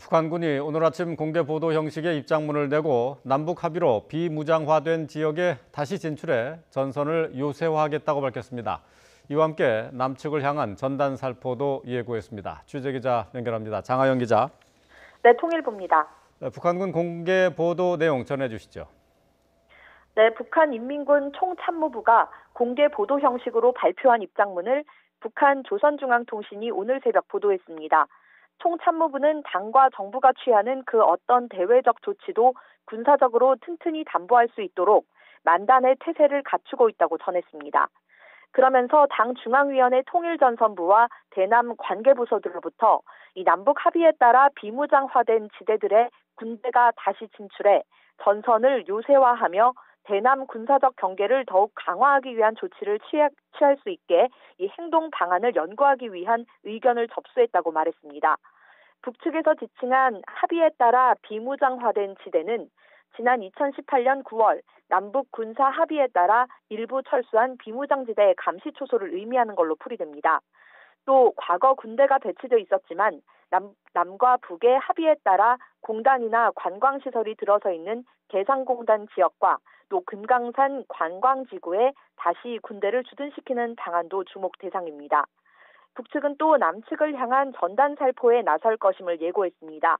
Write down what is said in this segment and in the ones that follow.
북한군이 오늘 아침 공개 보도 형식의 입장문을 내고 남북 합의로 비무장화된 지역에 다시 진출해 전선을 요새화하겠다고 밝혔습니다. 이와 함께 남측을 향한 전단 살포도 예고했습니다. 취재기자 연결합니다. 장하영 기자. 네, 통일부입니다. 북한군 공개 보도 내용 전해주시죠. 네, 북한 인민군 총참모부가 공개 보도 형식으로 발표한 입장문을 북한 조선중앙통신이 오늘 새벽 보도했습니다. 총참모부는 당과 정부가 취하는 그 어떤 대외적 조치도 군사적으로 튼튼히 담보할 수 있도록 만단의 태세를 갖추고 있다고 전했습니다. 그러면서 당 중앙위원회 통일전선부와 대남 관계부서들로부터 이 남북 합의에 따라 비무장화된 지대들의 군대가 다시 진출해 전선을 요새화하며 대남 군사적 경계를 더욱 강화하기 위한 조치를 취할 수 있게 이 행동 방안을 연구하기 위한 의견을 접수했다고 말했습니다. 북측에서 지칭한 합의에 따라 비무장화된 지대는 지난 2018년 9월 남북 군사 합의에 따라 일부 철수한 비무장지대의 감시 초소를 의미하는 걸로 풀이됩니다. 또 과거 군대가 배치돼 있었지만 남과 북의 합의에 따라 공단이나 관광시설이 들어서 있는 개성공단 지역과 또 금강산 관광지구에 다시 군대를 주둔시키는 방안도 주목 대상입니다. 북측은 또 남측을 향한 전단 살포에 나설 것임을 예고했습니다.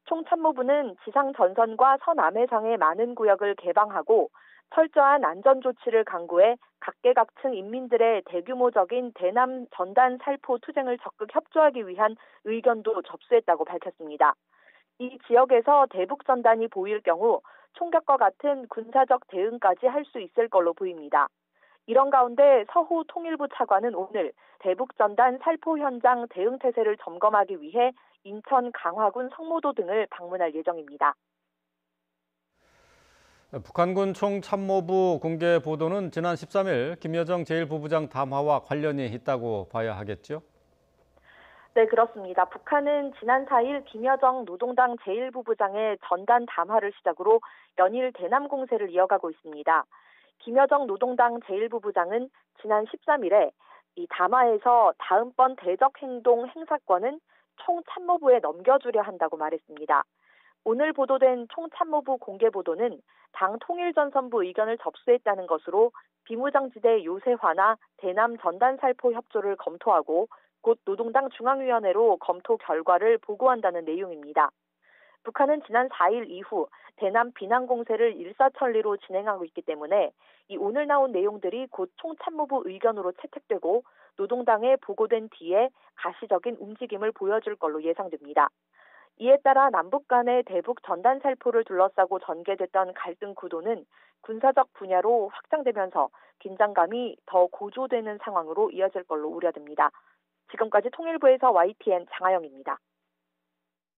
총참모부는 지상 전선과 서남해상의 많은 구역을 개방하고 철저한 안전 조치를 강구해 각계각층 인민들의 대규모적인 대남 전단 살포 투쟁을 적극 협조하기 위한 의견도 접수했다고 밝혔습니다. 이 지역에서 대북 전단이 보일 경우 총격과 같은 군사적 대응까지 할 수 있을 걸로 보입니다. 이런 가운데 서호 통일부 차관은 오늘 대북 전단 살포 현장 대응 태세를 점검하기 위해 인천 강화군 성모도 등을 방문할 예정입니다. 북한군 총참모부 공개 보도는 지난 13일 김여정 제1부부장 담화와 관련이 있다고 봐야 하겠죠? 네, 그렇습니다. 북한은 지난 4일 김여정 노동당 제1부부장의 전단 담화를 시작으로 연일 대남 공세를 이어가고 있습니다. 김여정 노동당 제1부부장은 지난 13일에 이 담화에서 다음번 대적 행동 행사권은 총참모부에 넘겨주려 한다고 말했습니다. 오늘 보도된 총참모부 공개 보도는 당 통일전선부 의견을 접수했다는 것으로 비무장지대 요새화나 대남 전단 살포 협조를 검토하고 곧 노동당 중앙위원회로 검토 결과를 보고한다는 내용입니다. 북한은 지난 4일 이후 대남 비난 공세를 일사천리로 진행하고 있기 때문에 이 오늘 나온 내용들이 곧 총참모부 의견으로 채택되고 노동당에 보고된 뒤에 가시적인 움직임을 보여줄 걸로 예상됩니다. 이에 따라 남북 간의 대북 전단 살포를 둘러싸고 전개됐던 갈등 구도는 군사적 분야로 확장되면서 긴장감이 더 고조되는 상황으로 이어질 걸로 우려됩니다. 지금까지 통일부에서 YTN 장하영입니다.